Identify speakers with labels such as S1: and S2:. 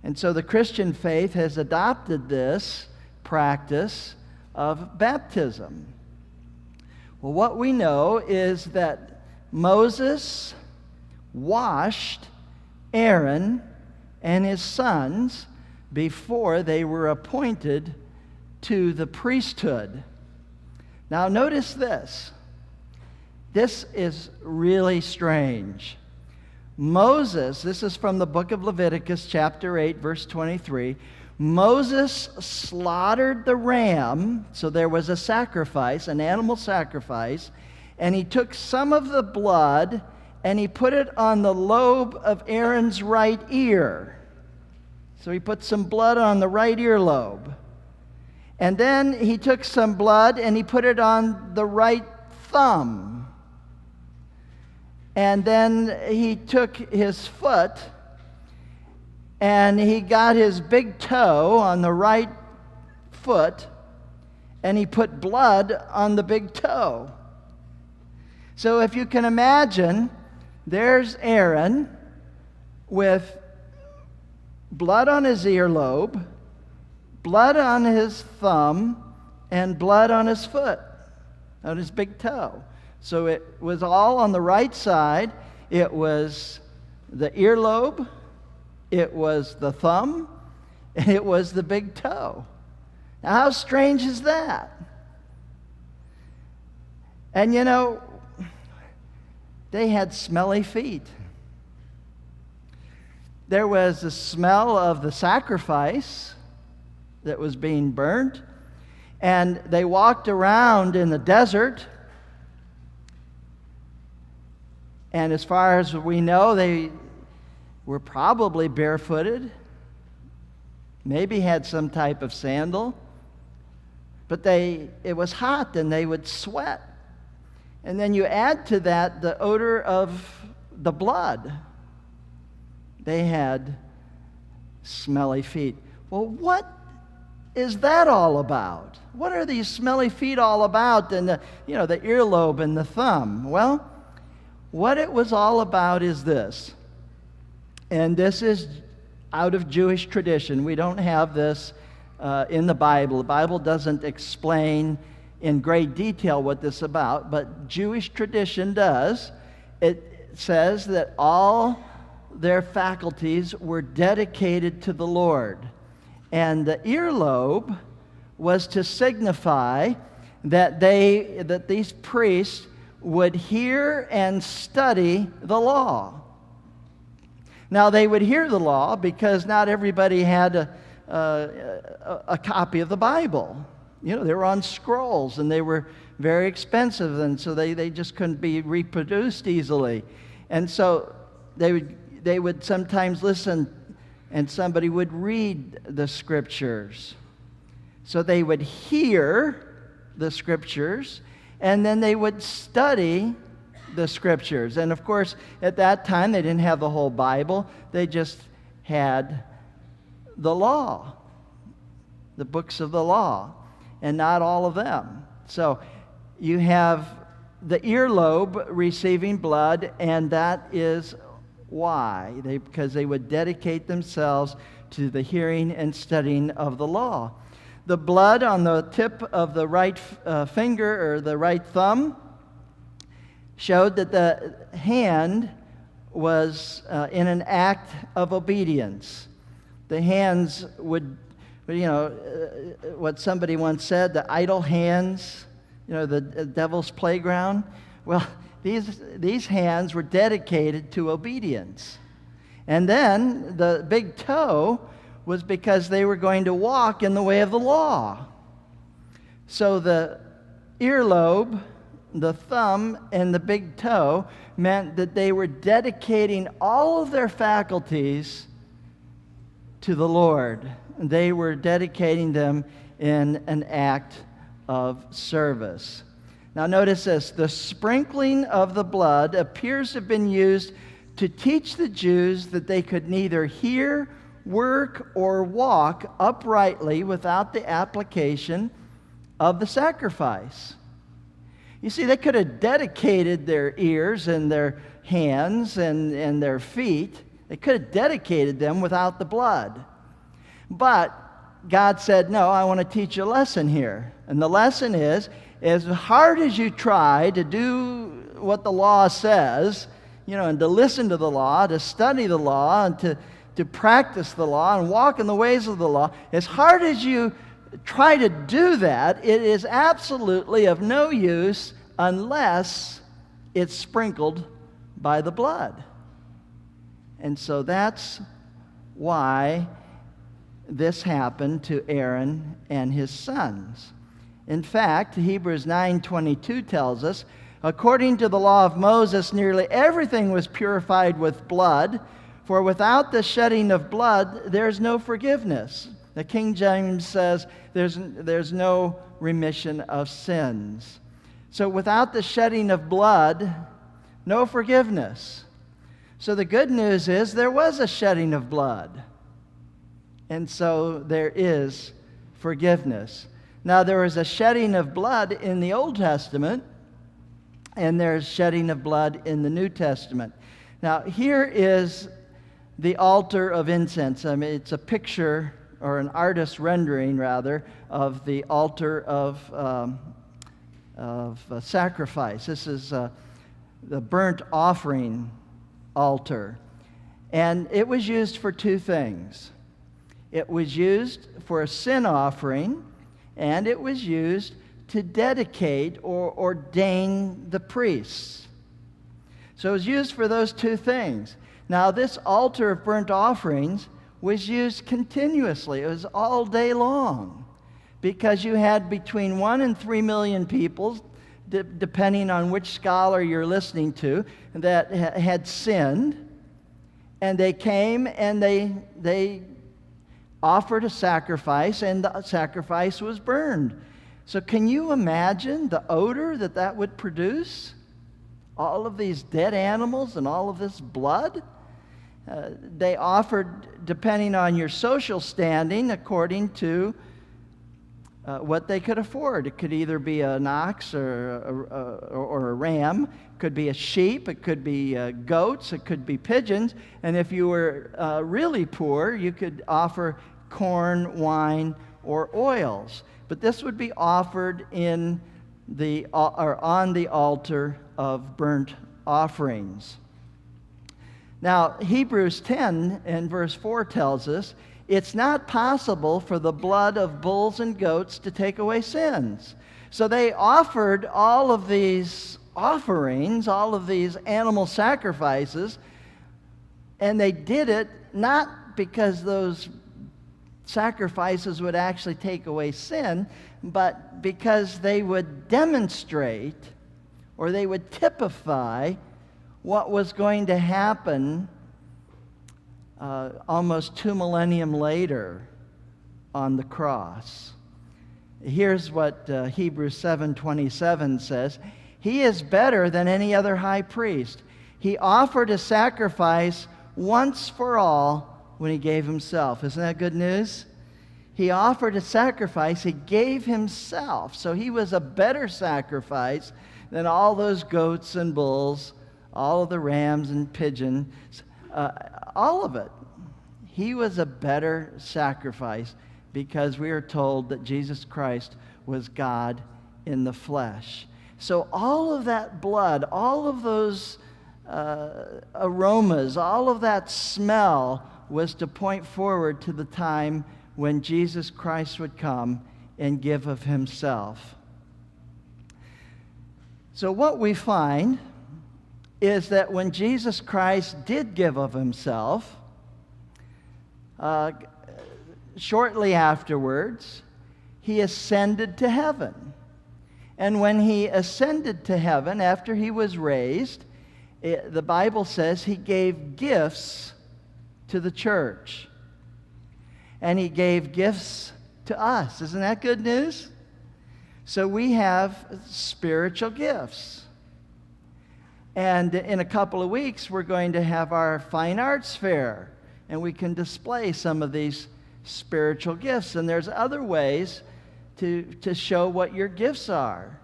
S1: And so the Christian faith has adopted this practice of baptism. Well, what we know is that Moses washed Aaron and his sons before they were appointed to the priesthood. Now notice this. This is really strange. Moses, this is from the book of Leviticus, chapter 8, verse 23. Moses slaughtered the ram, so there was a sacrifice, an animal sacrifice, and he took some of the blood and he put it on the lobe of Aaron's right ear. So he put some blood on the right earlobe. And then he took some blood and he put it on the right thumb. And then he took his foot and he got his big toe on the right foot and he put blood on the big toe. So if you can imagine, there's Aaron with blood on his earlobe, blood on his thumb, and blood on his foot, on his big toe. So it was all on the right side. It was the earlobe, it was the thumb, and it was the big toe. Now, how strange is that? And you know, they had smelly feet. There was the smell of the sacrifice that was being burnt, and they walked around in the desert. And as far as we know, they were probably barefooted, maybe had some type of sandal, but it was hot and they would sweat. And then you add to that the odor of the blood. They had smelly feet. Well, what is that all about? What are these smelly feet all about? And the earlobe and the thumb. Well, what it was all about is this. And this is out of Jewish tradition. We don't have this in the Bible. The Bible doesn't explain in great detail what this is about, but Jewish tradition does. It says that all their faculties were dedicated to the Lord. And the earlobe was to signify that these priests would hear and study the law. Now, they would hear the law because not everybody had a copy of the Bible. You know, they were on scrolls and they were very expensive, and so they just couldn't be reproduced easily. And so they would sometimes listen and somebody would read the scriptures. So they would hear the scriptures and then they would study the scriptures. And of course, at that time, they didn't have the whole Bible. They just had the law, the books of the law, and not all of them. So you have the earlobe receiving blood, and that is why. Because they would dedicate themselves to the hearing and studying of the law. The blood on the tip of the right finger or the right thumb showed that the hand was in an act of obedience. The hands would, what somebody once said, the idle hands, the devil's playground. Well, these hands were dedicated to obedience. And then the big toe was because they were going to walk in the way of the law. So the earlobe, the thumb, and the big toe meant that they were dedicating all of their faculties to the Lord. They were dedicating them in an act of service. Now notice this. The sprinkling of the blood appears to have been used to teach the Jews that they could neither hear, work, or walk uprightly without the application of the sacrifice. You see, they could have dedicated their ears and their hands and their feet. They could have dedicated them without the blood. But God said, no, I want to teach you a lesson here. And the lesson is, as hard as you try to do what the law says, and to listen to the law, to study the law, and to practice the law and walk in the ways of the law, as hard as you try to do that, it is absolutely of no use unless it's sprinkled by the blood. And so that's why this happened to Aaron and his sons. In fact, Hebrews 9:22 tells us, according to the law of Moses, nearly everything was purified with blood, for without the shedding of blood, there's no forgiveness. The King James says there's no remission of sins. So without the shedding of blood, no forgiveness. So the good news is there was a shedding of blood. And so there is forgiveness. Now there was a shedding of blood in the Old Testament, and there's shedding of blood in the New Testament. Now here is the altar of incense. I mean, it's a picture, or an artist's rendering rather, of the altar of sacrifice. This is the burnt offering altar. And it was used for two things. It was used for a sin offering, and it was used to dedicate or ordain the priests. So it was used for those two things. Now, this altar of burnt offerings was used continuously. It was all day long, because you had between 1 and 3 million people, depending on which scholar you're listening to, that had sinned, and they came and they offered a sacrifice, and the sacrifice was burned. So can you imagine the odor that would produce? All of these dead animals and all of this blood? They offered, depending on your social standing, according to what they could afford. It could either be an ox or a ram. It could be a sheep. It could be goats. It could be pigeons. And if you were really poor, you could offer corn, wine, or oils. But this would be offered on the altar of burnt offerings. Now, Hebrews 10 and verse 4 tells us, it's not possible for the blood of bulls and goats to take away sins. So they offered all of these offerings, all of these animal sacrifices, and they did it not because those sacrifices would actually take away sin, but because they would demonstrate, or they would typify, what was going to happen almost 2 millennia later on the cross. Here's what Hebrews 7:27 says. He is better than any other high priest. He offered a sacrifice once for all when he gave himself. Isn't that good news? He offered a sacrifice. He gave himself. So he was a better sacrifice than all those goats and bulls, all of the rams and pigeons, all of it. He was a better sacrifice because we are told that Jesus Christ was God in the flesh. So all of that blood, all of those aromas, all of that smell was to point forward to the time when Jesus Christ would come and give of himself. So what we find is that when Jesus Christ did give of himself, shortly afterwards, he ascended to heaven. And when he ascended to heaven, after he was raised, the Bible says he gave gifts to the church. And he gave gifts to us. Isn't that good news? So we have spiritual gifts. And in a couple of weeks, we're going to have our fine arts fair, and we can display some of these spiritual gifts. And there's other ways to show what your gifts are.